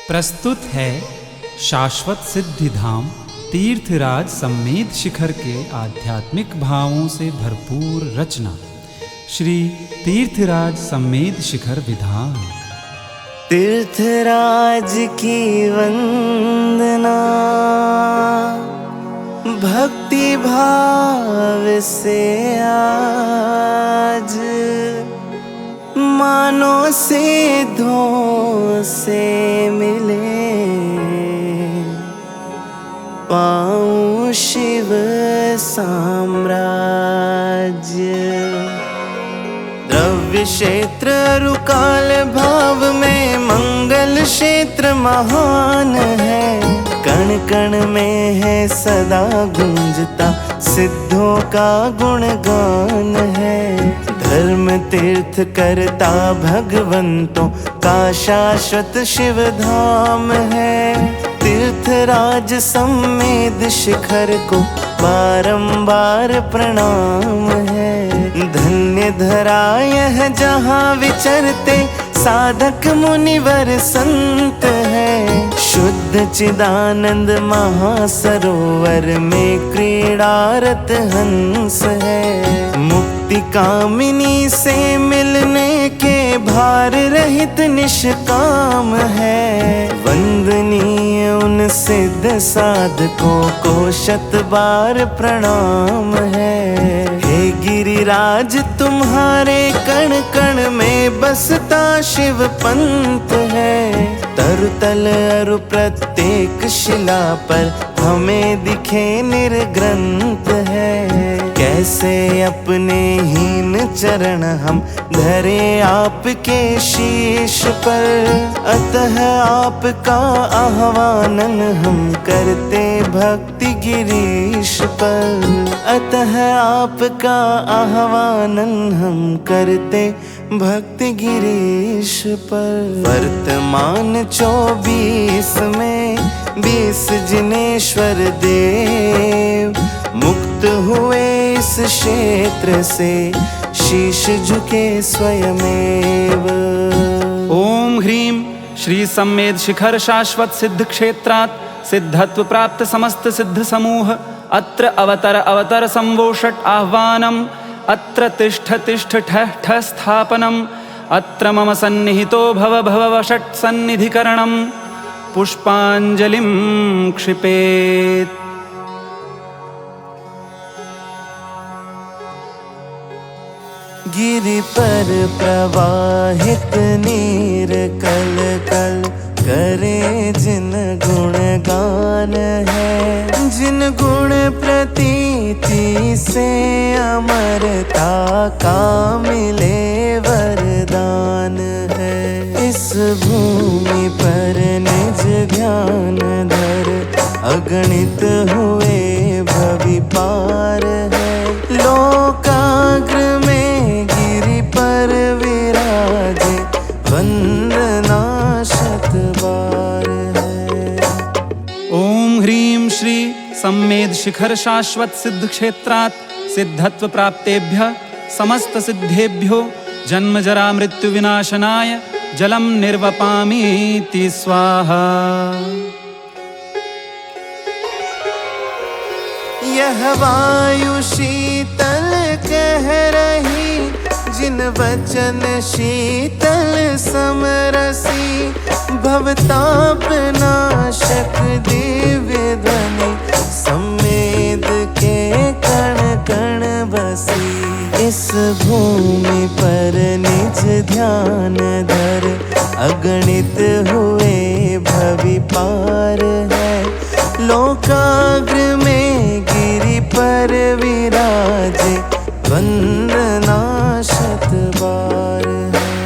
प्रस्तुत है शाश्वत सिद्धि धाम तीर्थराज सम्मेद शिखर के आध्यात्मिक भावों से भरपूर रचना श्री तीर्थराज सम्मेद शिखर विधान। तीर्थराज की वंदना भक्ति भाव से आज मानो सिद्धों से मिले, पाऊं शिव साम्राज्य। द्रव्य क्षेत्र रुकाल भाव में मंगल क्षेत्र महान है, कण कण में है सदा गूंजता सिद्धों का गुणगान है। धर्म तीर्थ करता भगवंतों का शाश्वत शिव धाम है। तीर्थराज सम्मेद शिखर को बारंबार प्रणाम है। धन्य धरा यह जहाँ विचरते साधक मुनिवर संत है। शुद्ध चिदानंद महासरोवर में क्रीड़ारत हंस है। मुक्ति कामिनी से मिलने के भार रहित निष्काम है। वंदनीय उन सिद्ध साधकों को शत बार प्रणाम है। हे गिरिराज तुम्हारे कण कण में बसता शिव पंथ है। तरुतल अरु प्रत्येक शिला पर हमें दिखे निर्ग्रंथ है। कैसे अपने हीन चरण हम धरे आपके शीश पर, अतः आपका आह्वानन हम करते भक्ति गिरीश पर। अतः आपका आह्वानन हम करते भक्ति गिरीश पर। वर्तमान 24 में 20 जिनेश्वर देव मुक्त हुए इस क्षेत्र से, शीश झुके स्वयमेव। ओम ह्रीं श्री सम्मेद शिखर शाश्वत सिद्ध क्षेत्रात् सिद्धत्व प्राप्त समस्त सिद्ध समूह अत्र अवतर संवोषट आह्वानम्। अत्र तिष्ठ तिष्ठ ठः ठः स्थापनम्। अत्र मम सन्निहितो भव भव वषट् सन्निधिकरणम्। पुष्पाञ्जलिं क्षिपेत्। गिरि पर प्रवाहित नीर कल कल करे जिन गुणगान है। जिन गुण प्रतीति से अमरता का मिले वरदान है। इस भूमि पर निज ध्यान धर अगणित हुए भवि पार है। लोकाग्र में गिरि पर विराजे वंदना शत बार है। ओम ह्रीं श्री सम्मेद शिखर शाश्वत सिद्ध क्षेत्रात् सिद्धत्व प्राप्तेभ्यः समस्त सिद्धेभ्यो जन्म जरा मृत्यु विनाशनाय जलम निर्वपामीति स्वाहा। यह वायु शीतल कह रही, जिन वचन शीतल समरसी। भवताप नाशक दिव्य ध्वनि सम्मेद के कण कण बसी। इस भूमि पर निज ध्यान धर अगणित हुए भवि पार है। लोकाग्र में गिरि पर विराजे वंदना शत बार है।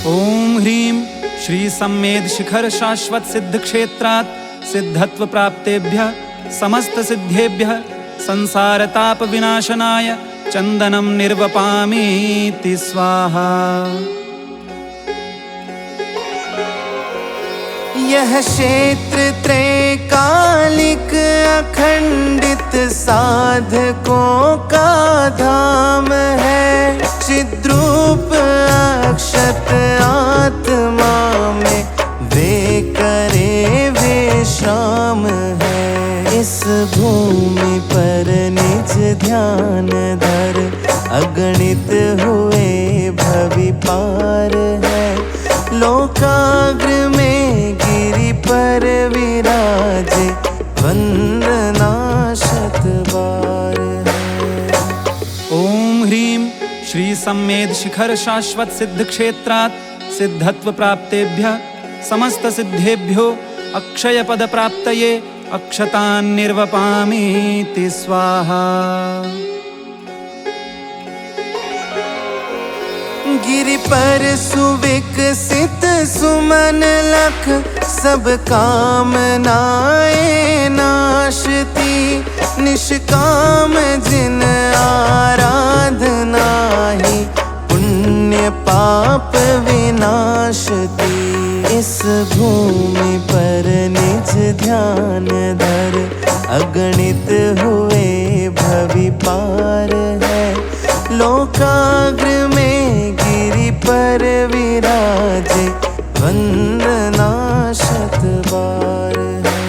ओम ह्रीं श्री सम्मेद शिखर शाश्वत सिद्ध क्षेत्रात् सिद्धत्व प्राप्तेभ्यः समस्त सिद्धेभ्यः संसार ताप विनाशनाय चंदनम निर्वपामीति स्वाहा। यह क्षेत्र त्रैकालिक अखंडित साधकों का धाम है। चिद्रूप अक्षत आत्मा में वे पार है। लोकाग्र में गिरि पर विराजे वंदना शतबार है। ओम ह्रीं श्री सम्मेद शिखर शाश्वत सिद्ध क्षेत्रात् सिद्धत्व प्राप्तेभ्यः समस्त सिद्धेभ्यो अक्षय पद प्राप्तये अक्षतान् निर्वपामीति स्वाहा। गिरि पर सुविकसित सुमन लख सब कामनाएं नाशती। निष्काम जिन आराधना ही पुण्य पाप विनाशती। इस भूमि पर निज ध्यान धर अगणित हुए भवि पार है। लोकाग्र में गिरि पर विराजे वंदना शतबार है।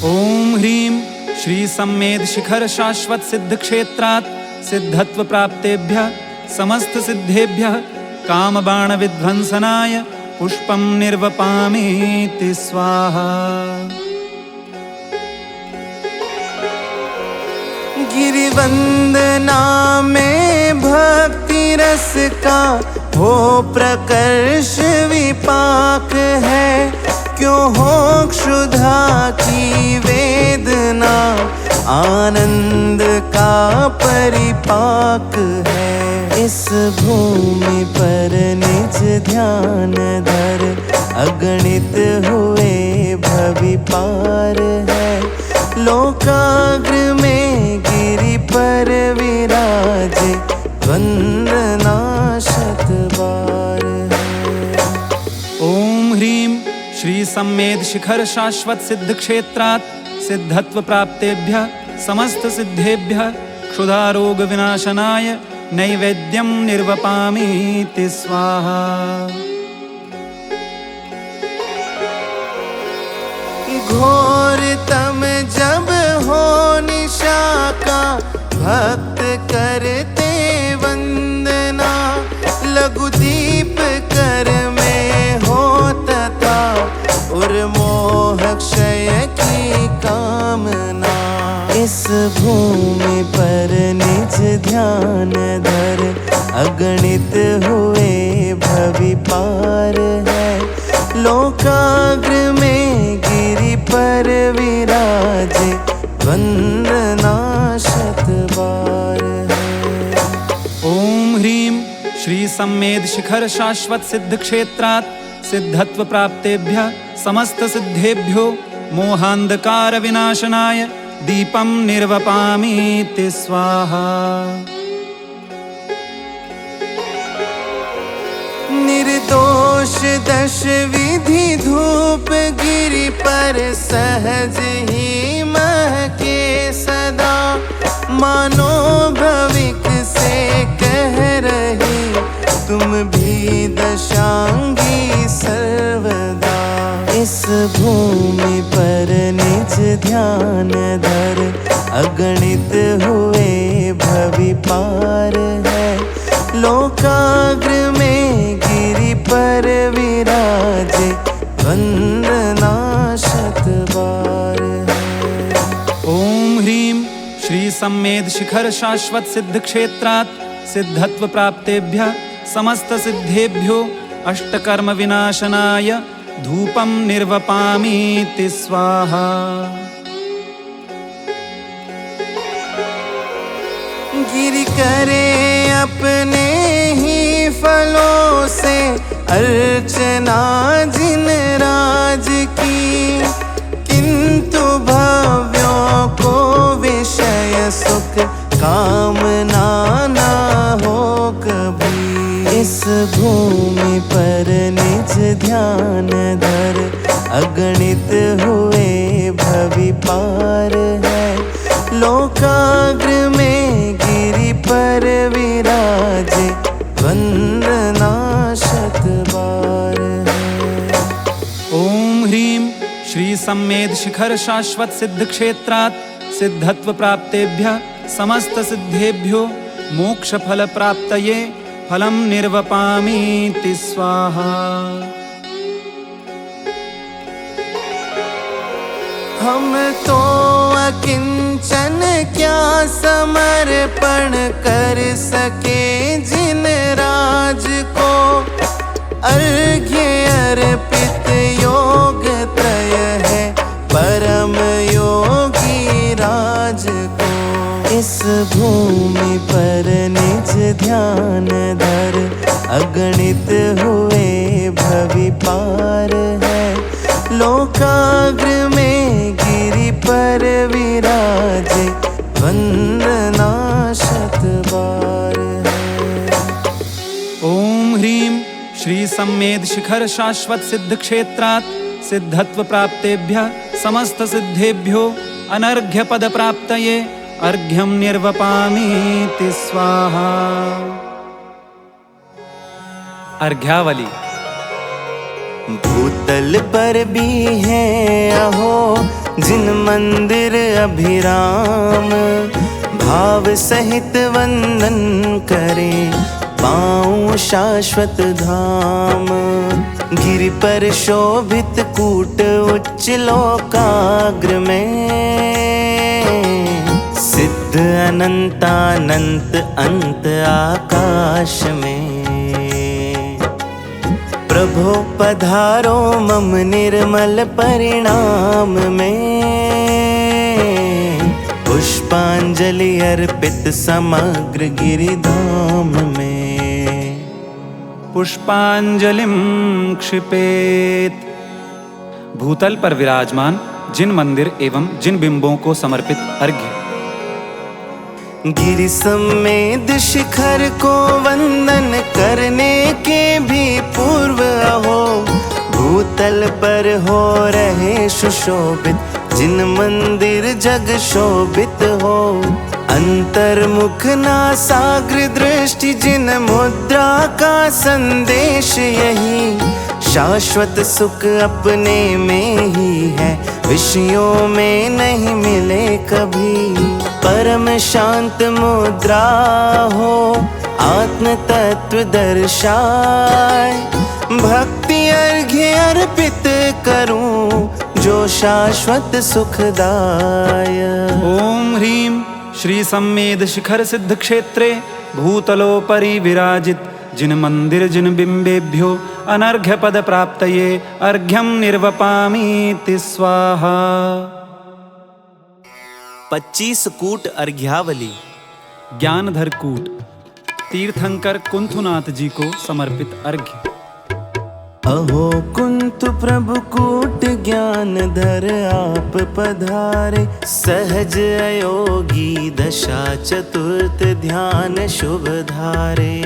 ओम ह्रीं श्री सम्मेद शिखर शाश्वत सिद्ध क्षेत्रात् सिद्धत्व प्राप्तेभ्यः समस्त सिद्धेभ्यः कामबाण विध्वंसनाय पुष्पं निर्वपामीति स्वाहा। गिरिवंदना में भक्ति रस का हो प्रकर्ष विपाक है। क्यों हो क्षुधा की वेदना आनंद का परिपाक है। इस भूमि पर निज ध्यान धर अगणित हुए भवि पार है। लोकाग्र में गिरि पर विराजे वंदना शतबार है। ओम ह्रीं श्री सम्मेद शिखर शाश्वत सिद्ध क्षेत्रात् सिद्धत्व प्राप्तेभ्यः समस्त सिद्धेभ्यः क्षुधारोग विनाशनाय नैवेद्यं निर्वपामीति स्वाहा। घोरतम जब हो निशा का भक्त करते वंदना। लघु दीप कर में हो तथा उर्मोह क्षय की कामना। इस भूमि पर निज ध्यान धर अगणित हुए भवि पार है। लोकाग्र में गिरि पर विराजे वंदना शतबार है। ओम ह्रीं श्री सम्मेद शिखर शाश्वत सिद्ध क्षेत्रात् सिद्धत्व प्राप्तेभ्यः समस्त सिद्धेभ्यो मोहांधकार विनाशनाय दीपं निर्वपामीति स्वाहा। निर्दोष दश विधि धूप गिरि पर सहज ही महके सदा। मानो भविक से कह रही तुम भी दशांगी सर्वदा। इस भूमि पर निज ध्यान धर अगणित हुए भवि पार है। लोकाग्र में गिरि पर विराजे वंदना शतबार है। ओम ह्रीं श्री सम्मेद शिखर शाश्वत सिद्ध क्षेत्रात् सिद्धत्व प्राप्तेभ्यः समस्त सिद्धेभ्यो अष्टकर्म विनाशनाय धूपं निर्वपामीति स्वाहा। गिरि करे अपने ही फलों से अर्चना जिन राज की। किंतु भव्यों को विषय सुख कामना ना हो कभी। इस भूमि पर निज ध्यान धर अगणित हुए भवि पार है। लोकाग्र में गिरि पर विराजे वंदना शतबार है। ओम ह्रीं श्री सम्मेद शिखर शाश्वत सिद्ध क्षेत्रात् सिद्धत्व प्राप्तेभ्यः समस्त सिद्धेभ्यो मोक्ष फल प्राप्तये फलं निर्वपामीति स्वाहा। हम तो अकिंचन क्या समर्पण कर सके जिन राज को, अर्घ्य अर्पित योग त्रय है परम योगी राज को। इस भूमि पर निज ध्यान धर, अगणित हुए भवि पार है। लोकाग्र में गिरि पर विराजे, वंदना शत बार है। ओम ह्रीं श्री सम्मेद शिखर शाश्वत सिद्ध क्षेत्रात् सिद्धत्व प्राप्तेभ्यः समस्त सिद्धेभ्यो अनर्घ्य पद प्राप्तये अर्घ्यं निर्वपामीति स्वाहा। अर्घ्यावली। भूतल पर भी है अहो जिन मंदिर अभिराम, भाव सहित वंदन करे पाऊं शाश्वत धाम। गिरि पर शोभित कूट उच्च लोकाग्र में, सिद्ध अनंतानंत अंत आकाश में। प्रभो पधारो मम निर्मल परिणाम में, पुष्पांजलि अर्पित समग्र गिरिधाम में। पुष्पांजलिं क्षिपेत। भूतल पर विराजमान जिन मंदिर एवं जिन बिंबों को समर्पित अर्घ्य। गिरि सम्मेद शिखर को वंदन करने के भी पूर्व अहो, भूतल पर हो रहे सुशोभित जिन मंदिर जग शोभित हो। अंतर्मुख नासाग्र दृष्टि जिन मुद्रा का संदेश यही, शाश्वत सुख अपने में ही है विषयों में नहीं मिले कभी। परम शांत मुद्रा हो आत्म तत्व दर्शाए, भक्ति अर्घ्य अर्पित करूं जो शाश्वत सुखदाय। ओम ह्रीं श्री सम्मेद शिखर सिद्ध क्षेत्रे भूतलोपरि विराजित जिन मंदिर जिन बिंबेभ्यो अनर्घ्य पद प्राप्तये अर्घ्यं निर्वपामीति स्वाहा। 25 कूट अर्घ्यावली। ज्ञानधर कूट तीर्थंकर कुंथुनाथ जी को समर्पित अर्घ्य। अहो कुंतु प्रभु कूट ज्ञानधर आप पधारे, सहज अयोगी दशा चतुर्थ ध्यान शुभ धारे।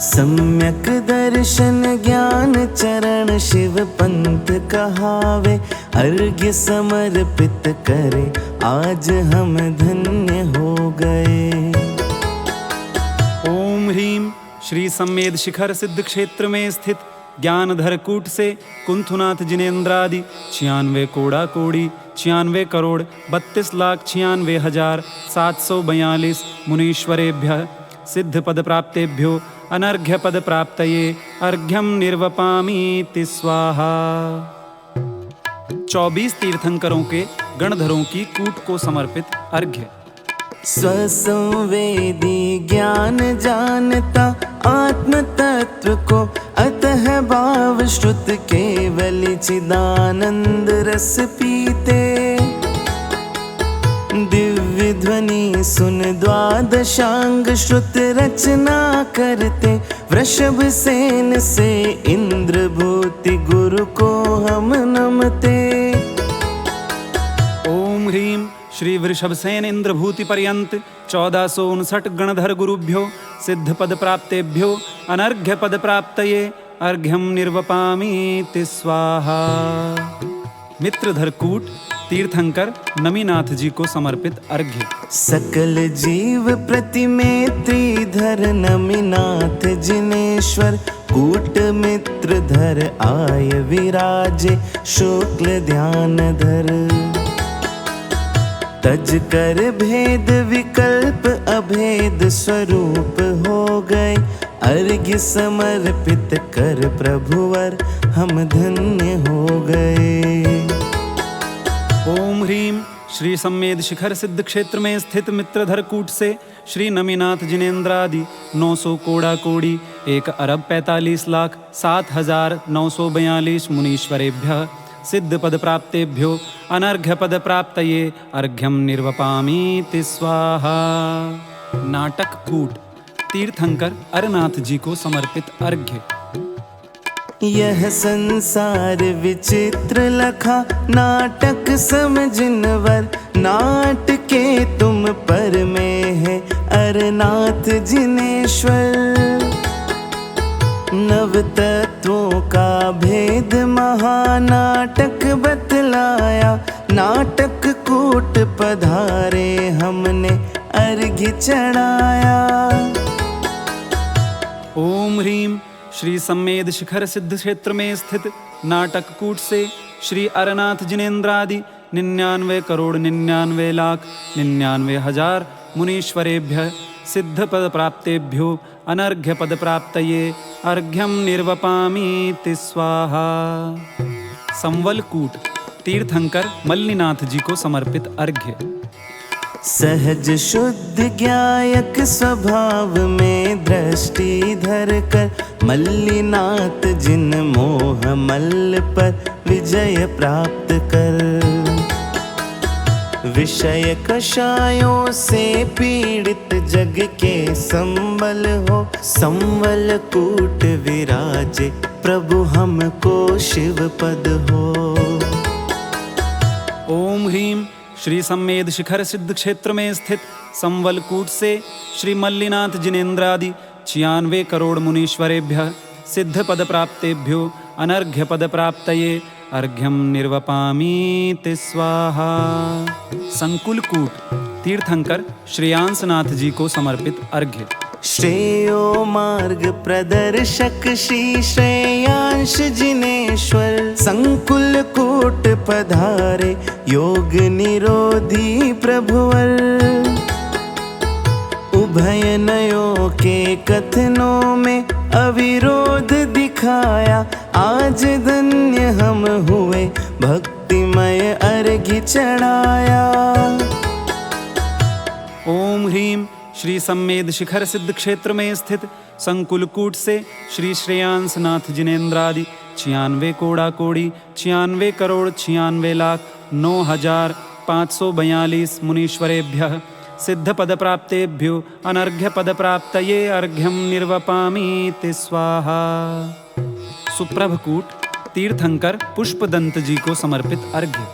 सम्यक दर्शन ज्ञान चरण शिव पंथ कहावे, अर्घ्य समर्पित करे आज हम धन्य हो गए। ओम ह्रीं श्री सम्मेद शिखर सिद्ध क्षेत्र में स्थित ज्ञानधर कूट से कुंथुनाथ जिनेन्द्रादि 96 कोड़ा कोड़ी 96 करोड़ 32,96,742 मुनीश्वरेभ्यः सिद्ध पद प्राप्तेभ्यो अनर्घ्य पद प्राप्तये अर्घ्यं निर्वपामीति स्वाहा। 24 तीर्थंकरों के गणधरों की कूट को समर्पित अर्घ्य। स्वसंवेदी ज्ञान जानता आत्म तत्व को, अतः भाव श्रुत केवल चिदानंद रस पीते। दिव्य ध्वनि सुन द्वादशांग श्रुत रचना करते, वृषभ सेन से इंद्र भूति गुरु को हम नमते। ओम ह्रीं श्री वृषभसेन इंद्रभूति पर्यंत 1459 गणधर गुरुभ्यो सिद्ध पद प्राप्तेभ्यो अनर्घ्य पद प्राप्तये अर्घ्यं निर्वपामीति स्वाहा। मित्रधर कूट तीर्थंकर नमीनाथ जी को समर्पित अर्घ्य। सकल जीव प्रतिमेत्री धर नमीनाथ जिनेश्वर, कूट मित्र धर आय विराजे शुक्ल ध्यान धर। तज कर भेद विकल्प अभेद स्वरूप हो गए। अर्घ्य समर्पित कर प्रभुवर हम धन्य हो गए। ओम ह्रीम श्री सम्मेद शिखर सिद्ध क्षेत्र में स्थित मित्रधर कूट से श्री नमीनाथ जिनेन्द्रादि 900 कोड़ा कोड़ी 1,45,07,942 मुनीश्वरेभ्यः सिद्ध पद प्राप्तेभ्यो अनर्घ्य पद प्राप्तये अर्घ्यम निर्वपामीति स्वाहा। नाटक कूट तीर्थंकर अरनाथ जी को समर्पित अर्घ्य। यह संसार विचित्र लखा नाटक समझिनवर, नाटके तुम पर में है अरनाथ जिनेश्वर। नव तत्वों का भेद महानाटक बतलाया, नाटक कूट पधारे हमने अर्घ्य चढ़ाया। ओम ह्रीम श्री सम्मेद शिखर सिद्ध क्षेत्र में स्थित नाटक कूट से श्री अरनाथ जिनेन्द्रादि 99 करोड़ 99 लाख 99 हजार मुनीश्वरेभ्यः सिद्ध पद प्राप्तेभ्यो अनर्घ्य पद प्राप्तये अर्घ्यम निर्वपामीति स्वाहा। संवल कूट तीर्थंकर मल्लिनाथ जी को समर्पित अर्घ्य। सहज शुद्ध ज्ञायक स्वभाव में दृष्टि धर कर मल्लिनाथ जिन मोह मल्ल पर विजय प्राप्त कर। विषय कषायों से पीड़ित जग के संबल हो, संवल कूट विराजे प्रभु हमको शिव पद हो। ओम ह्रीम श्री सम्मेद शिखर सिद्ध क्षेत्र में स्थित संवल कूट से श्री मल्लिनाथ जिनेन्द्रादि 96 करोड़ मुनीश्वरेभ्यः सिद्ध पद प्राप्तेभ्यो अनर्घ्य पद प्राप्तये अर्घ्यम निर्वपामीति स्वाहा। संकुल कूट तीर्थंकर श्रेयांसनाथ जी को समर्पित अर्घ्य। श्रेयो मार्ग प्रदर्शक श्री श्रेयांश जिनेश्वर, संकुल कूट पधारे योग निरोधी प्रभुवर। उभय नयों के कथनों में अविरोध दिखाया, आज धन्य हम हुए भक्तिमय अर्घ्य चढ़ाया। ओम ह्रीम श्री सम्मेद शिखर सिद्ध क्षेत्र में स्थित संकुल कूट से श्री श्रेयांसनाथ जिनेन्द्रादि 96 कोड़ा कोड़ी 96 करोड़ 96 लाख 9,542 मुनीश्वरेभ्यः सिद्ध पद प्राप्तेभ्यो अनर्घ्य पद प्राप्तये अर्घ्यम निर्वपामीति स्वाहा। सुप्रभकूट तीर्थंकर पुष्पदंत जी को समर्पित अर्घ्य।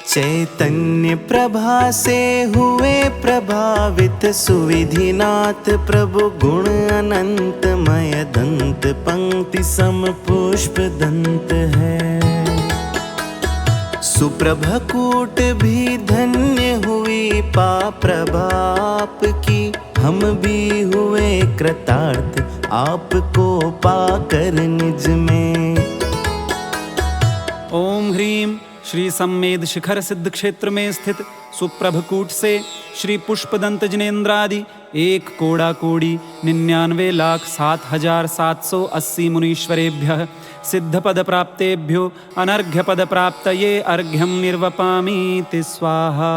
चैतन्य प्रभा से हुए प्रभावित सुविधिनाथ प्रभु गुण अनंतमय दंत पंक्ति सम पुष्प दंत है। सुप्रभकूट भी धन्य हुई पा प्रभाप की, हम भी हुए कृतार्थ आपको पाकर निज में। ओम ह्रीम श्री सम्मेद शिखर सिद्ध क्षेत्र में स्थित सुप्रभकूट से श्री पुष्पदंत जिनेन्द्रादि 1 कोड़ा कोड़ी 99 लाख 7,780 मुनीश्वरेभ्यः सिद्ध पद प्राप्तेभ्यो अनर्घ्य पद प्राप्तये अर्घ्यम निर्वपामीति स्वाहा।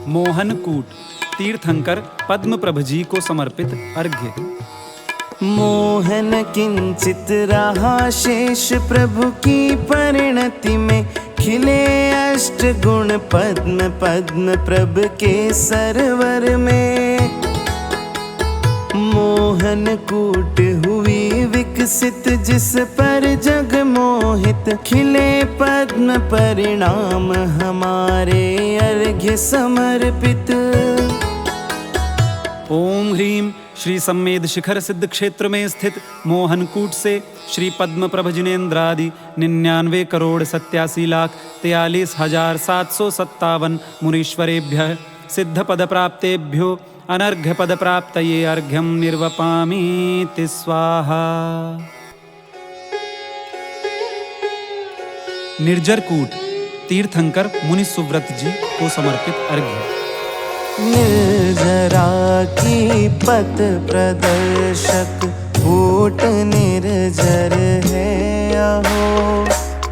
मोहनकूट तीर्थंकर पद्मप्रभ जी को समर्पित अर्घ्य। मोहन किंचित रहा शेष प्रभु की परिणति में, खिले अष्ट गुण पद्म पद्म प्रभ के सरवर में। मोहन कूट हुई विकसित जिस पर जग मोहित, खिले पद्म परिणाम हमारे अर्घ्य समर्पित। ओम ह्रीम श्री सम्मेद शिखर सिद्ध क्षेत्र में स्थित मोहनकूट से श्री पद्मप्रभ जिनेन्द्रादि 99 करोड़ 87 लाख 43,757 मुनीश्वरेभ्यः सिद्ध पद प्राप्तेभ्यो अनर्घ्य पद प्राप्तये अर्घ्यम निर्वपामीति स्वाहा। निर्जरकूट तीर्थंकर मुनि सुव्रत जी को समर्पित अर्घ्य। निर्जरा की पथ प्रदर्शक कूट निर्जर है अहो।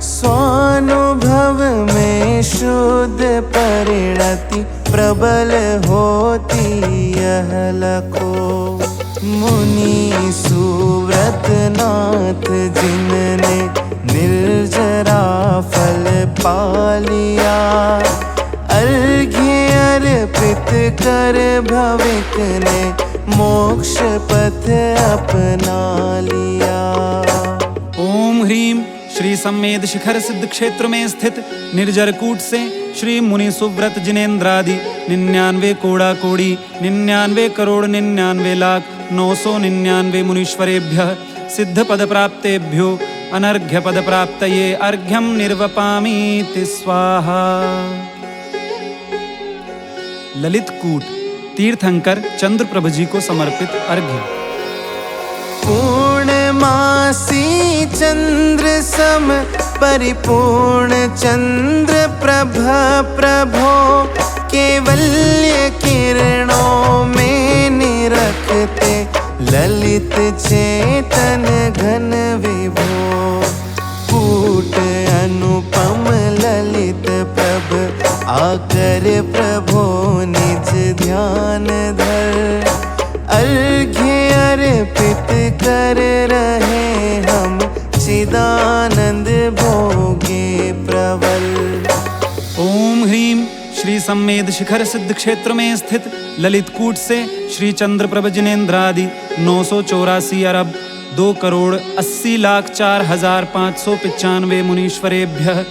स्वानुभव में शुद्ध परिणति प्रबल होती यह लखो। मुनि सुव्रत नाथ जिनने निर्जरा फल पालिया, अर्घ्य अर्पित कर भविक ने मोक्ष पथ अपना लिया। ओम ह्रीम श्री सम्मेद शिखर सिद्ध क्षेत्र में स्थित निर्जर कूट से श्री मुनि सुव्रत जिनेन्द्रादि 99 कोड़ा कोड़ी 99 करोड़ 99 लाख 999 मुनीश्वरेभ्यः सिद्ध पद प्राप्तेभ्यो अनर्घ्य पद प्राप्तये अर्घ्यं निर्वपामीति स्वाहा। ललित कूट तीर्थंकर चंद्रप्रभ जी को समर्पित अर्घ्य। पूर्णमासी चंद्र सम परिपूर्ण चंद्र प्रभ प्रभो, केवल्य किरणों में निरखते ललित चेतन घन विभो। कूट अनुपम ललित प्रभ आकर प्रभो निज ध्यान धर, अर्घ्य अर्पित कर रहे हम चिदानंद भोगे प्रबल। ओम ह्रीम श्री सम्मेद शिखर सिद्ध क्षेत्र में स्थित ललित कूट से श्री चंद्रप्रभ जिनेन्द्रादि 984 अरब 2 करोड़ 80 लाख 4,595 मुनीश्वरेभ्यः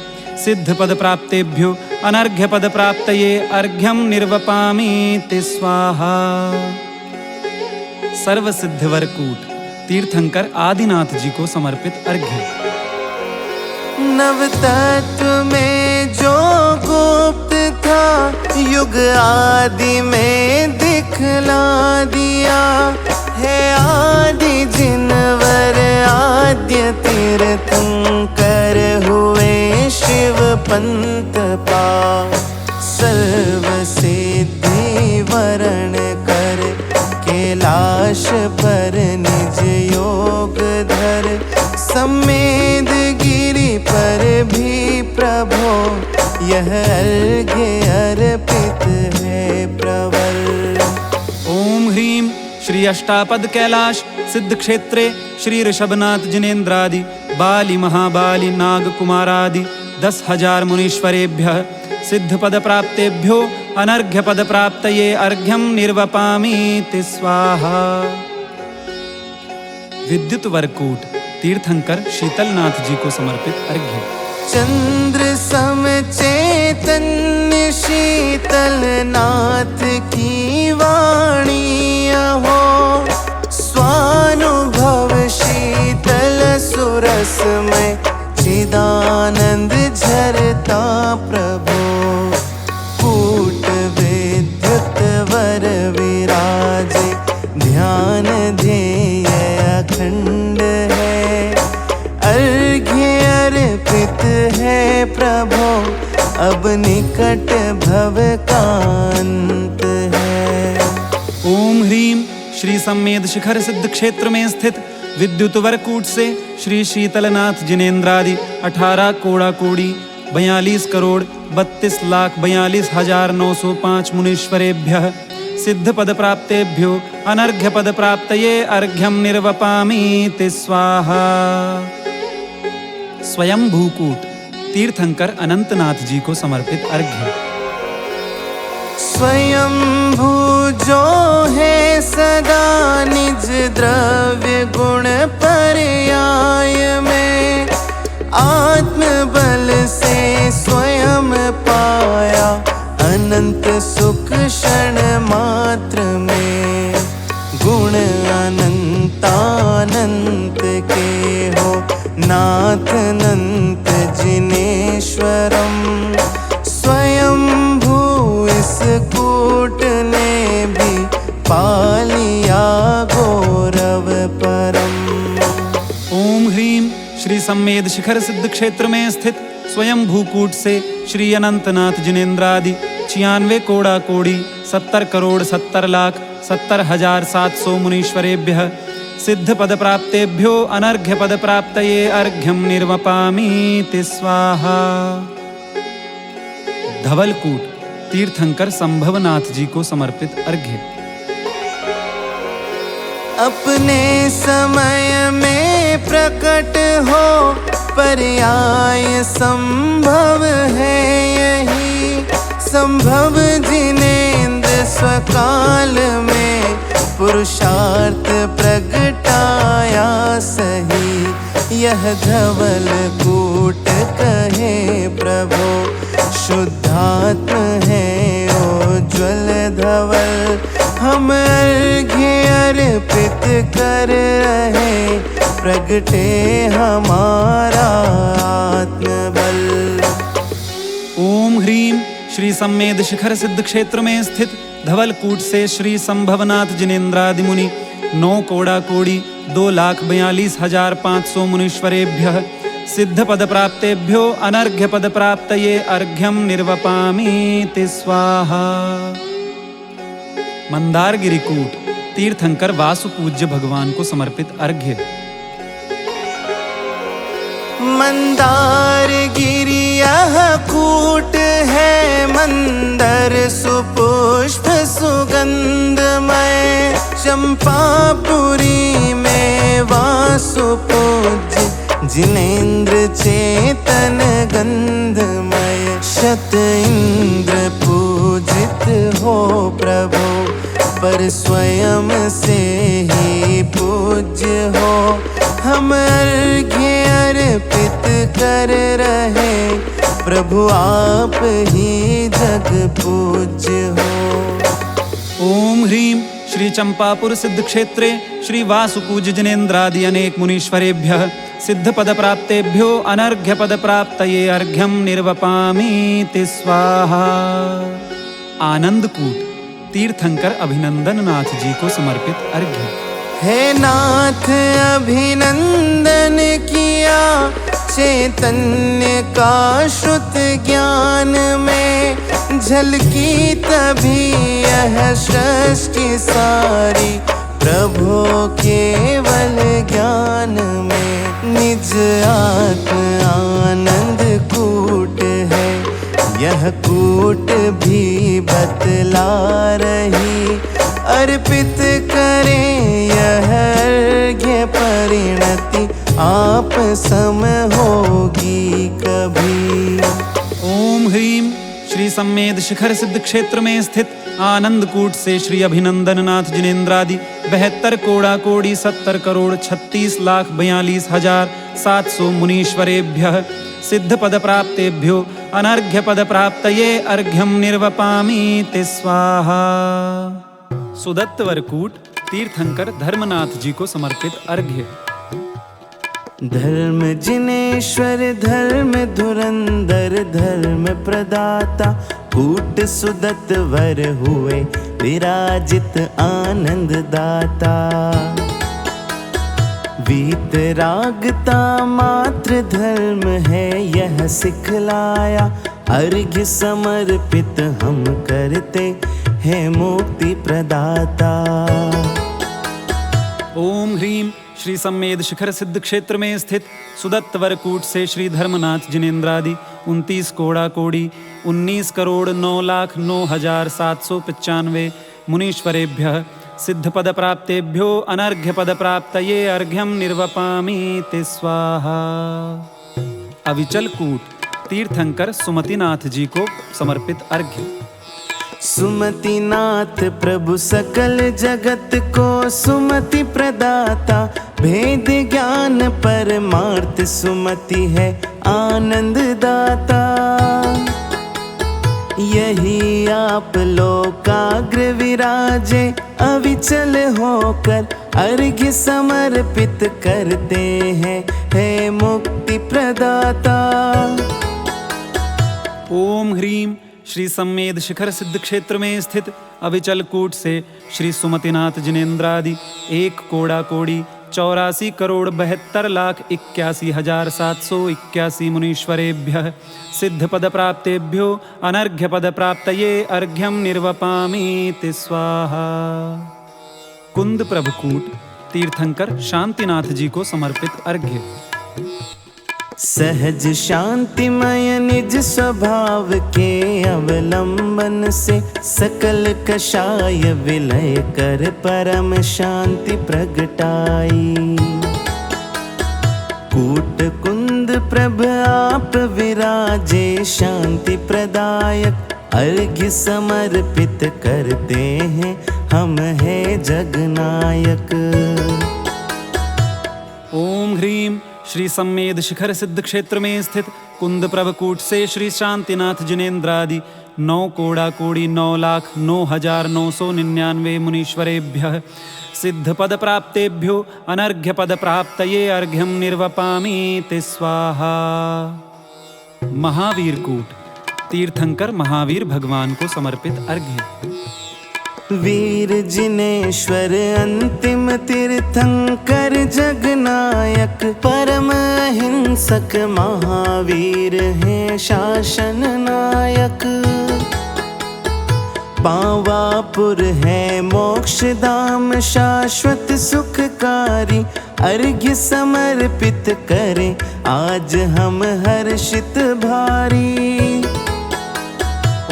सिद्ध पद प्राप्तेभ्यो अनर्घ्य पद प्राप्तये अर्घ्यं निर्वपामीति स्वाहा। सर्व सिद्धवर कूट तीर्थंकर आदिनाथ जी को समर्पित अर्घ्य। नव तत्व में जो गुप्त था युग आदि में दिखला दिया है, आदि जिनवर आद्य तीर्थंकर हुए शिव पंत पा। सर्व सिद्धि वरण कर कैलाश पर निज योग धर, सम्मेद गिरि पर भी प्रभो यह अर्घ्य अर्पित है प्रबल। ओम ह्रीम श्री अष्टापद कैलाश सिद्ध क्षेत्रे श्री ऋषभनाथ जिनेन्द्रादि बाली महाबाली नाग कुमारादि 10,000 मुनीश्वरेभ्यः सिद्ध पद प्राप्तेभ्यो अनर्घ्य पद प्राप्तये अर्घ्यं निर्वपामीति स्वाहा। विद्युत वरकूट तीर्थंकर शीतलनाथ जी को समर्पित अर्घ्य। चंद्र सम चैतन्य शीतल नाथ की वाणी हो, स्वानुभव शीतल सुरसमय चिदानंद झरता प्रभो। कूट विद्युत वर विराजे ध्यान ध्येय अखंड है, अर्घ्य अर्पित है प्रभो अब निकट भव का अंत है। ओम ह्रीम श्री सम्मेद शिखर सिद्ध क्षेत्र में स्थित विद्युत वरकूट से श्री शीतलनाथ जिनेन्द्रादि 18 कोड़ा कोड़ी 42 करोड़ 32 लाख 42,905 मुनीश्वरेभ्यः सिद्ध पद प्राप्तेभ्यो अनर्घ्य पद प्राप्तये अर्घ्यं निर्वपामीति स्वाहा। स्वयं भूकूट तीर्थंकर अनंतनाथ जी को समर्पित अर्घ्य। स्वयंभू जो है सदा निज द्रव्य गुण पर्याय में, आत्म बल से स्वयं पाया अनंत सुख क्षण मात्र में। गुण अनंतानंत के हो नाथ अनंत जिनेश्वरम, स्वयंभू इस कूट ने भी पालिया गौरव परम। ओम ह्रीम श्री सम्मेद शिखर सिद्ध क्षेत्र में स्थित स्वयं भूकूट से श्री अनंतनाथ जिनेन्द्रादि 96 कोड़ा कोड़ी 70 करोड़ 70 लाख 70,700 मुनीश्वरेभ्यः सिद्ध पद प्राप्तेभ्यो अनर्घ्य पद प्राप्तये अर्घ्यं निर्वपामीति स्वाहा। धवलकूट तीर्थंकर संभवनाथ जी को समर्पित अर्घ्य। अपने समय में प्रकट हो पर्याय संभव है यही, संभव जिनेन्द्र स्वकाल में पुरुषार्थ प्रगटाया सही। यह धवल कूट कहे प्रभु शुद्धात्म है उज्ज्वल धवल, हम अर्घ्य अर्पित कर रहे प्रगटे हमारा आत्मबल। ओम ह्रीं श्री सम्मेद शिखर सिद्ध क्षेत्र में स्थित धवलकूट से श्री संभवनाथ जिनेन्द्रादि मुनि 9 कोड़ा कोड़ी 2,42,500 मुनीश्वरेभ्यः सिद्ध पद प्राप्तेभ्यो अनर्घ्य पद प्राप्तये अर्घ्यं निर्वपामीति स्वाहा। मंदारगिरी कूट तीर्थंकर वासु पूज्य भगवान को समर्पित अर्घ्य। मंदारगिरी यह कूट है मंदर सुपुष्प सुगंधमय, चंपापुरी में वासु पूज्य जिनेन्द्र चेतन गंधमय। शत इंद्र पूजित हो प्रभु पर स्वयं से ही पूज्य हो, हम अर्घ्य अर्पित कर रहे प्रभु आप ही जग पूज्य हो। ओम ह्रीं श्री चंपापुर सिद्ध क्षेत्रे श्री वासुपूज्य जिनेन्द्रादि अनेक मुनीश्वरेभ्यः सिद्ध पद प्राप्तेभ्यो अनर्घ्य पद प्राप्तये अर्घ्यं निर्वपामीति स्वाहा। आनंदकूट तीर्थंकर अभिनंदन नाथ जी को समर्पित अर्घ्य। हे नाथ अभिनंदन किया चैतन्य का श्रुत ज्ञान में, झलकी तभी यह सृष्टि सारी प्रभु केवल ज्ञान में। निज आत्म आनंद कूट है यह कूट भी बतला रही, अर्पित करें यह अर्घ्य परिणति आप सम होगी कभी। ओम ह्रीं श्री सम्मेद शिखर सिद्ध क्षेत्र में स्थित आनंदकूट से श्री अभिनंदन नाथ जिनेन्द्रादि 72 कोड़ा कोड़ी 70 करोड़ 36,42,700 मुनीश्वरेभ्यः सिद्ध पद प्राप्तेभ्यो अनर्घ्य पद प्राप्तये अर्घ्यं निर्वपामीति स्वाहा। सुदत्तवरकूट तीर्थंकर धर्मनाथ जी को समर्पित अर्घ्य। धर्म जिनेश्वर धर्म धुरंधर धर्म प्रदाता, कूट सुदत्त वर हुए विराजित आनंद दाता। वीतरागता मात्र धर्म है यह सिखलाया, अर्घ्य समर्पित हम करते हैं मुक्ति प्रदाता। ओम ह्रीं श्री सम्मेद शिखर सिद्ध क्षेत्र में स्थित सुदत्तवरकूट से श्री धर्मनाथ जिनेन्द्रादि 29 कोड़ा कोड़ी 19 करोड़ 9,09,795 मुनीश्वरेभ्यः सिद्ध पद प्राप्तेभ्यो अनर्घ्य पद प्राप्तये अर्घ्यं निर्वपामीति स्वाहा। अविचल कूट तीर्थंकर सुमतिनाथ जी को समर्पित अर्घ्य। सुमतिनाथ प्रभु सकल जगत को सुमति प्रदाता, भेद ज्ञान परमार्थ सुमति है आनंद दाता। यही आप लोकाग्र विराजे अविचल होकर अर्घ्य समर्पित करते हैं हे मुक्ति प्रदाता। ओम ह्रीं श्री सम्मेद शिखर सिद्ध क्षेत्र में स्थित अविचल कूट से श्री सुमतिनाथ जिनेन्द्रादि 1 कोड़ा कोड़ी 84,72,81,781 मुनीश्वरेभ्यः सिद्धपदप्राप्तेभ्यो अनर्घ्यपदप्राप्तये अर्घ्यं निर्वपामीति स्वाहा। कुंद प्रभुकूट तीर्थंकर शांतिनाथ जी को समर्पित अर्घ्य। सहज शांतिमय निज स्वभाव के अवलंबन से सकल कषाय विलय कर परम शांति प्रगटाई। कूट कुंद प्रभ आप विराजे शांति प्रदायक, अर्घ्य समर्पित करते हैं हम हैं जगनायक। ओम ह्रीम श्री सम्मेद शिखर सिद्ध क्षेत्र में स्थित कुंद प्रभकूट से श्री शांतिनाथ जिनेन्द्रादि 9 कोड़ा कोड़ी 9,09,999 मुनीश्वरेभ्यः सिद्ध पद प्राप्तेभ्यो अनर्घ्य पद प्राप्तये अर्घ्यं निर्वपामीति स्वाहा। महावीर कूट तीर्थंकर महावीर भगवान को समर्पित अर्घ्य। वीर जिनेश्वर अंतिम तीर्थंकर जगनायक, परम अहिंसक महावीर हैं शासन नायक। पावापुर है मोक्ष धाम शाश्वत सुखकारी, अर्घ्य समर्पित करें आज हम हर्षित भारी।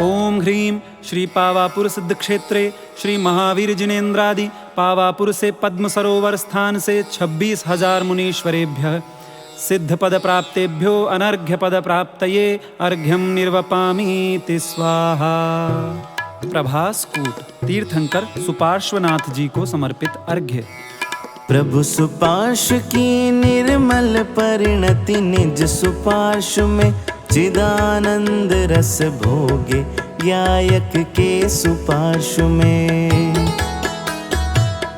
ओम ह्रीम श्री पावापुर सिद्ध क्षेत्रे श्री महावीर जिनेन्द्रादि पावापुर से पद्म सरोवर स्थान से 26,000 मुनीश्वरेभ्यः सिद्ध पद प्राप्तेभ्यो अनर्घ्य पद प्राप्तये अर्घ्यं निर्वपामीति स्वाहा। प्रभास कूट तीर्थंकर सुपार्श्वनाथ जी को समर्पित अर्घ्य। प्रभु सुपार्श्व की निर्मल परिणति निज सुपार्श्व में चिदानंद रस भोगे गायक के सुपार्श्व में।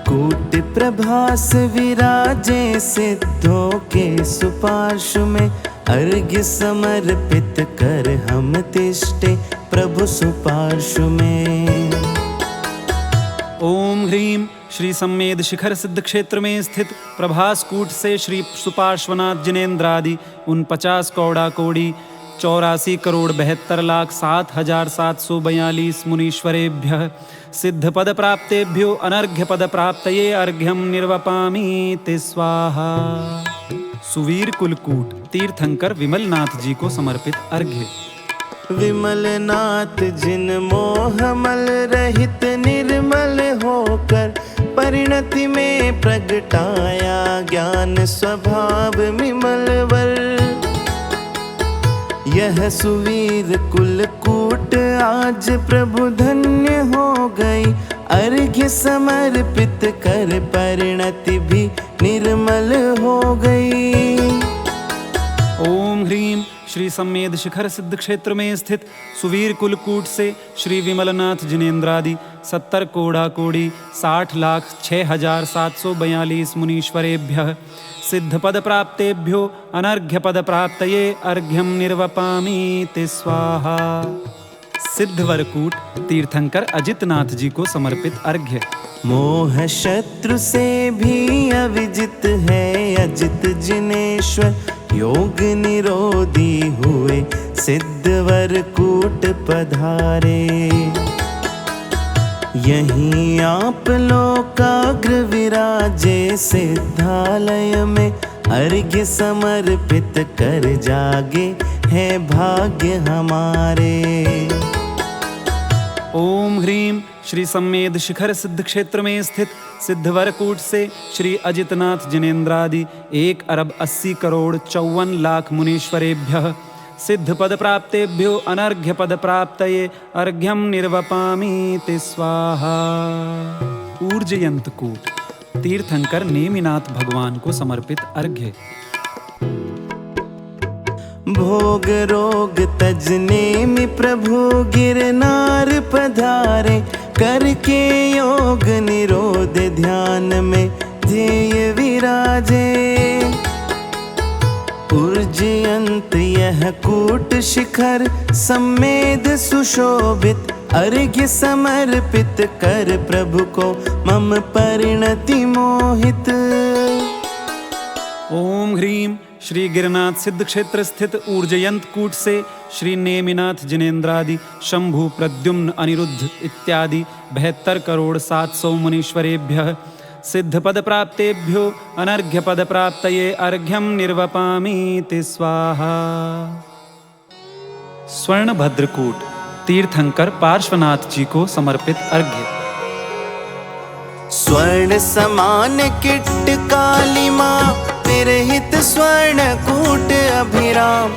कूट प्रभास विराजे सिद्धों के सुपार्श्व में, अर्घ्य समर्पित कर हम तिष्ठे प्रभु सुपार्श्व में। ओम ह्रीम श्री सम्मेद शिखर सिद्ध क्षेत्र में स्थित प्रभास कूट से श्री सुपार्श्वनाथ जिनेन्द्रादि 49 कौड़ा कोड़ी 84,72,07,742 मुनीश्वरेभ्यः सिद्ध पद प्राप्तेभ्यो अनर्घ्य पद प्राप्तये अर्घ्यं निर्वपामीति स्वाहा। सुवीर कुलकूट तीर्थंकर विमलनाथ जी को समर्पित अर्घ्य। विमलनाथ जिन मोहमल रहित निर्मल होकर परिणति में प्रगटाया ज्ञान स्वभाव विमलवर। यह सुवीर कुलकूट आज प्रभु धन्य हो गई, अर्घ्य समर्पित कर परिणति भी निर्मल हो गई। ओम ह्रीम श्री सम्मेद शिखर सिद्ध क्षेत्र में स्थित सुवीर कुलकूट से श्री विमलनाथ जिनेन्द्रादि 70 कोड़ा कोड़ी 60,06,742 मुनीश्वरेभ्यः सिद्ध पद प्राप्तेभ्यो अनर्घ्य पद प्राप्तये अर्घ्यं निर्वपामीति स्वाहा। सिद्धवरकूट तीर्थंकर अजितनाथ जी को समर्पित अर्घ्य। मोह शत्रु से भी अविजित है अजित जिनेश्वर, योग निरोधी हुए सिद्धवरकूट पधारे। यहीं आप लोकाग्र विराजे सिद्धालय में, अर्घ्य समर्पित कर जागे है भाग्य हमारे। ओम ह्रीम श्री सम्मेद शिखर सिद्ध क्षेत्र में स्थित सिद्धवरकूट से श्री अजितनाथ जिनेन्द्रादि 1,80,54,00,000 मुनीश्वरेभ्यः सिद्ध पद प्राप्तेभ्यो अनर्घ्य पद प्राप्तये अर्घ्यं निर्वपामीति स्वाहा। ऊर्जयंतकूट तीर्थंकर नेमिनाथ भगवान को समर्पित अर्घ्य। भोग रोग तजने में प्रभु गिरनार पधारे, करके योग निरोध ध्यान में ध्येय विराजे। ऊर्जयंत यह कूट शिखर सम्मेद सुशोभित, अर्घ्य समर्पित कर प्रभु को मम परिणति मोहित। ओम ह्रीं श्री गिरनाथ सिद्ध क्षेत्र स्थित ऊर्जयंत कूट से श्री नेमिनाथ जिनेन्द्रादि शंभु प्रद्युम्न अनिरुद्ध इत्यादि 72,700,000 मुनीश्वरेभ्यः सिद्ध पद प्राप्तेभ्यो अनर्घ्य पद प्राप्तये अर्घ्यं निर्वपामीति स्वाहा। स्वर्ण भद्रकूट तीर्थंकर पार्श्वनाथ जी को समर्पित अर्घ्य। स्वर्ण समान किट्ट कालिमा विरहित स्वर्ण कूट अभिराम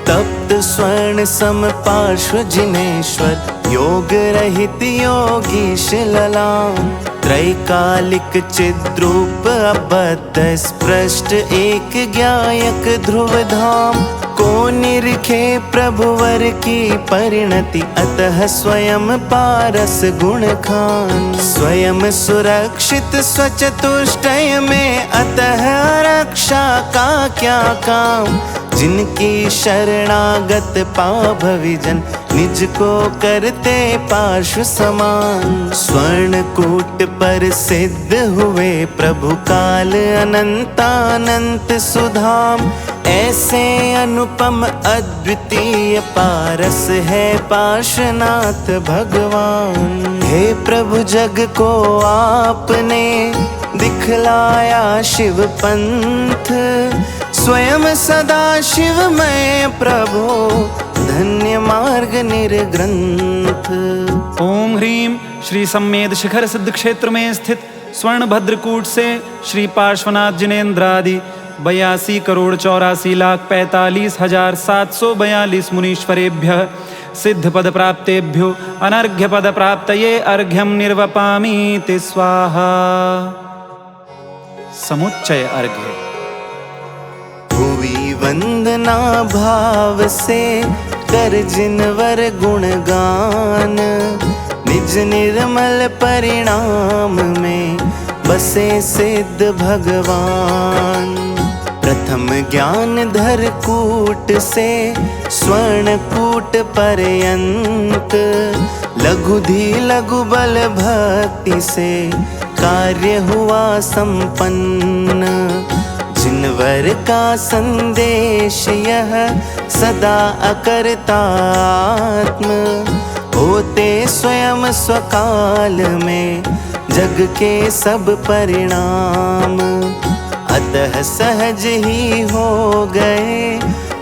तप्त स्वर्ण सम पार्श्व जिनेश्वर योग रहित योगीश ललाम त्रैकालिक चिद्रूप अबद्ध स्पृष्ट एक ज्ञायक ध्रुव धाम को निरखे प्रभुवर की परिणति अतः स्वयं पारस गुण खान स्वयं सुरक्षित स्वचतुष्टय में अतः रक्षा का क्या काम जिनकी शरणागत पाभविजन निज को करते पार्श्व समान स्वर्ण कूट पर सिद्ध हुए प्रभु काल अनंतानंत सुधाम ऐसे अनुपम अद्वितीय पारस है पार्श्वनाथ भगवान। हे प्रभु जग को आपने दिखलाया शिव पंथ स्वयं सदा शिवमय प्रभु धन्य मार्ग निर्ग्रंथ। ओम ह्रीं श्री सम्मेद शिखर सिद्ध क्षेत्र में स्थित स्वर्ण भद्रकूट से श्री पार्श्वनाथ जिनेन्द्रादि 82,84,45,742 मुनीश्वरेभ्यः सिद्ध पद प्राप्तेभ्यो अनर्घ्य पद प्राप्तये अर्घ्यं निर्वपामीति स्वाहा। समुच्चय अर्घ्य। भुवि वंदना भाव से कर जिनवर गुणगान निज निर्मल परिणाम में बसे सिद्ध भगवान। प्रथम ज्ञान धर कूट से स्वर्ण कूट पर्यंत लघुधि लघु बल भक्ति से कार्य हुआ संपन्न जिनवर का संदेश यह सदा अकर्तात्म होते स्वयं स्वकाल में जग के सब परिणाम अतः सहज ही हो गए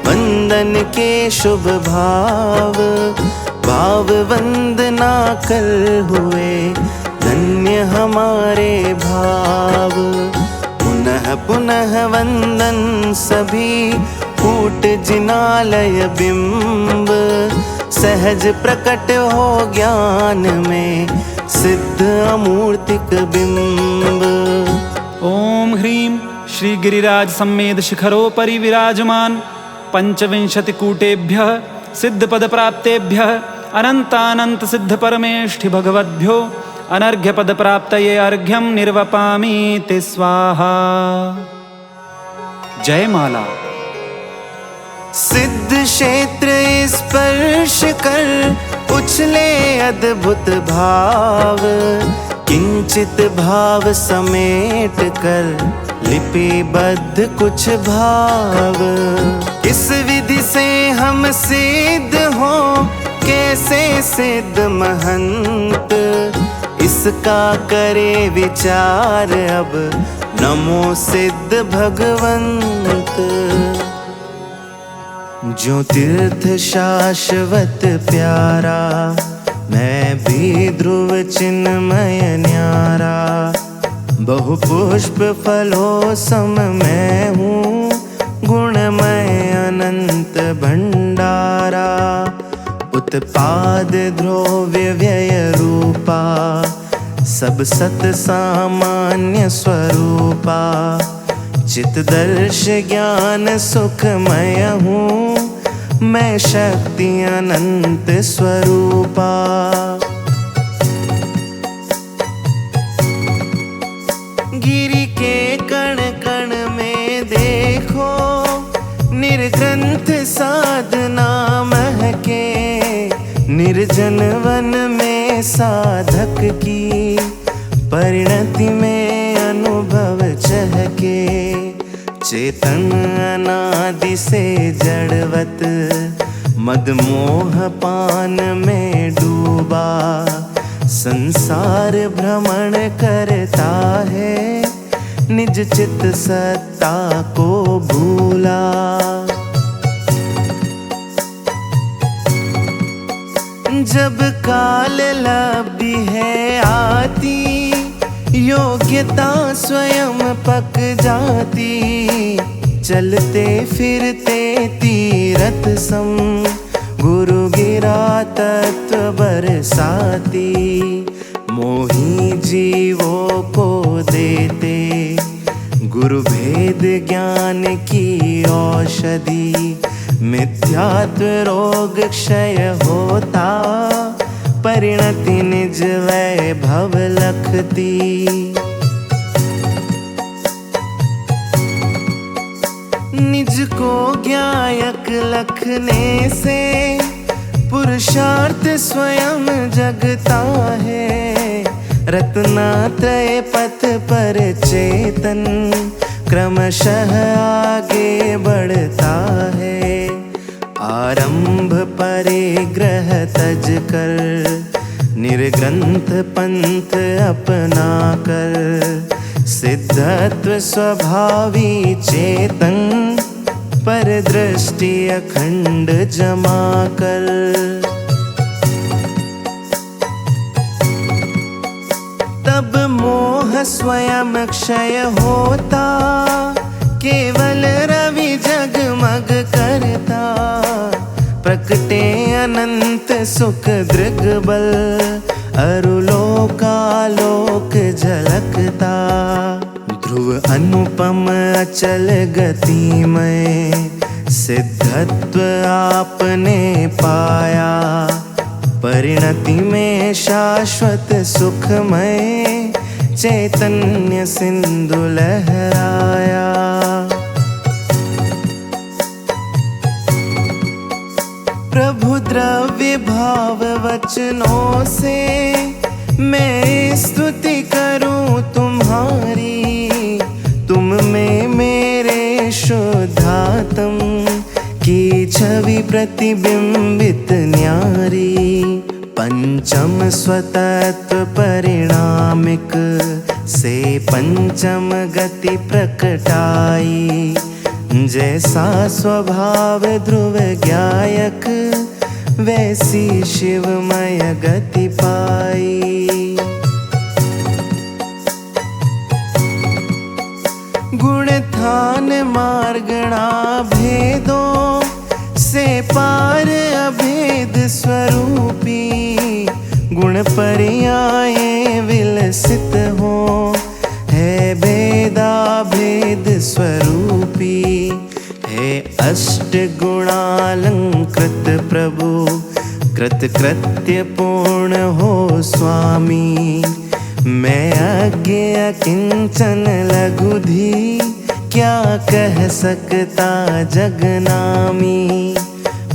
वंदन के शुभ भाव भाव वंदना कर हुए धन्य हमारे भाव। पुनः पुनः वंदन सभी कूट जिनालय बिंब सहज प्रकट हो ज्ञान में सिद्ध अमूर्तिक बिंब। ओम ह्रीं श्री गिरिराज सम्मेद शिखरोपरि विराजमान 25 कूटेभ्यः सिद्ध पद प्राप्तेभ्यः अनंतानंत सिद्ध परमेष्ठि भगवद्भ्यो अनर्घ्य पद प्राप्तये अर्घ्यं निर्वपामीति स्वाहा। जय माला। सिद्ध क्षेत्र स्पर्श कर उछले अद्भुत भाव किंचित भाव समेट कर लिपिबद्ध कुछ भाव। इस विधि से हम सिद्ध हो कैसे सिद्ध महंत इसका करे विचार अब नमो सिद्ध भगवंत। जो तीर्थ शाश्वत प्यारा मैं भी ध्रुव चिन्मय न्यारा बहु पुष्प फलों सम मैं हूँ गुणमय अनंत भंडारा उत्पाद ध्रुव्य व्यय रूपा सब सत सामान्य स्वरूपा चितदर्श ज्ञान सुखमय हूँ मैं शक्ति अनंत स्वरूपा। गिरि के कण कण में देखो निर्ग्रंथ साधना महके निर्जन वन में साधक की परिणति में अनुभव चहके चेतन अनादि से जड़वत मद मोह पान में डूबा, संसार भ्रमण करता है, निज चित सत्ता को भूला। जब काल लब्धि है आती, योग्यता स्वयं पक जाती, चलते फिरते तीरथ सम, गुरु गिरा तत्व बरसाती। मोही जीवों को देते गुरु भेद ज्ञान की औषधि, मिथ्यात्व रोग क्षय होता, परिणति निज वैभव लखती। निज को ज्ञायक लखने से, पुरुषार्थ स्वयं जगता है, रत्नात्रय पथ पर चेतन, क्रमशः आगे बढ़ता है। आरंभ परिग्रह तज कर, निर्ग्रंथ पंथ अपना कर, सिद्धत्व स्वभावी चेतन, पर दृष्टि अखंड जमा कर। तब मोह स्वयं क्षय होता, केवल रवि जगमग करता, प्रकटे अनंत सुख दृग्बल, अरुलोकालोक झलकता। ध्रुव अनुपम अचल गतिमय, सिद्धत्व आपने पाया, परिणति में शाश्वत सुखमय, चैतन्य सिंधु लहराया। प्रभु द्रव्य भाव वचनों से, मैं स्तुति करूं तुम्हारी, तुम में मेरे शुद्धात्म की छवि प्रतिबिंबित न्यारी। पंचम स्वतत्व परिणामिक से पंचम गति प्रकटाई, जैसा स्वभाव ध्रुव ज्ञायक, वैसी शिवमय गति पाई। गुणथान मार्गणा भेदों से पार अभेद स्वरूपी, गुण पर्याय विलसित हो, है भेदा भेद स्वरूपी, है अष्ट गुणालंकृत प्रभु, कृत कृत्य पूर्ण हो स्वामी। मैं अज्ञ अकिंचन लघुधी, क्या कह सकता जगनामी।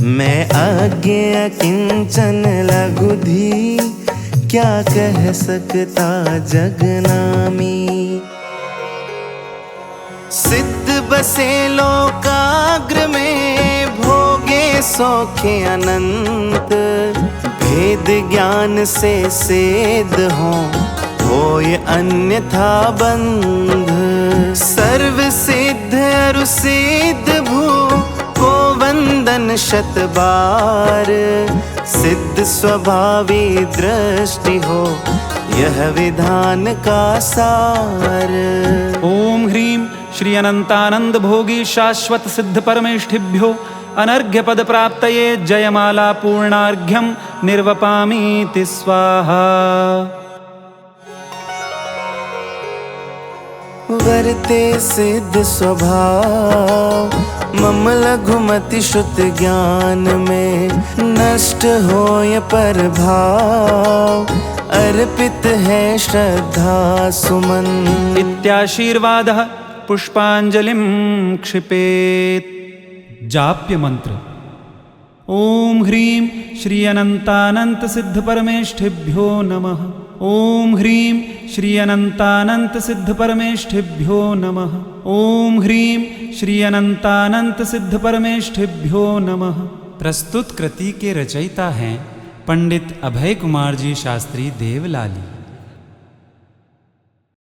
मैं अज्ञ अकिंचन लघुधी, क्या कह सकता जगनामी। सिद्ध बसे लोकाग्र में, भोगे सौखे अनंत, भेद ज्ञान से सेद होय अन्यथा बंध। सर्व सिद्ध अरु सिद्ध भू को वंदन शत बार, सिद्ध स्वभावी दृष्टि हो, यह विधान का सार। ओम ह्रीं श्री अनंतानंद भोगी शाश्वत सिद्ध परमेष्ठिभ्यो अनर्घ्य पद प्राप्तये जयमाला पूर्णार्घ्यं निर्वपामीति स्वाहा। वर्ते सिद्ध स्वभाव, मम लघुमति श्रुत ज्ञान में, नष्ट होय पर भाव, अर्पित है श्रद्धा सुमन। इत्याशीर्वादः पुष्पांजलिं क्षिपेत्। जाप्य मंत्र। ओम ह्रीं श्री अनंतानंत सिद्ध परमेष्ठिभ्यो नमः। ओम ह्रीं श्री अनंतानंत सिद्ध परमेष्ठिभ्यो नमः। ओम ह्रीं श्री अनंतानंत सिद्ध परमेष्ठिभ्यो नमः। प्रस्तुत कृति के रचयिता हैं पंडित अभय कुमार जी शास्त्री देवलाली।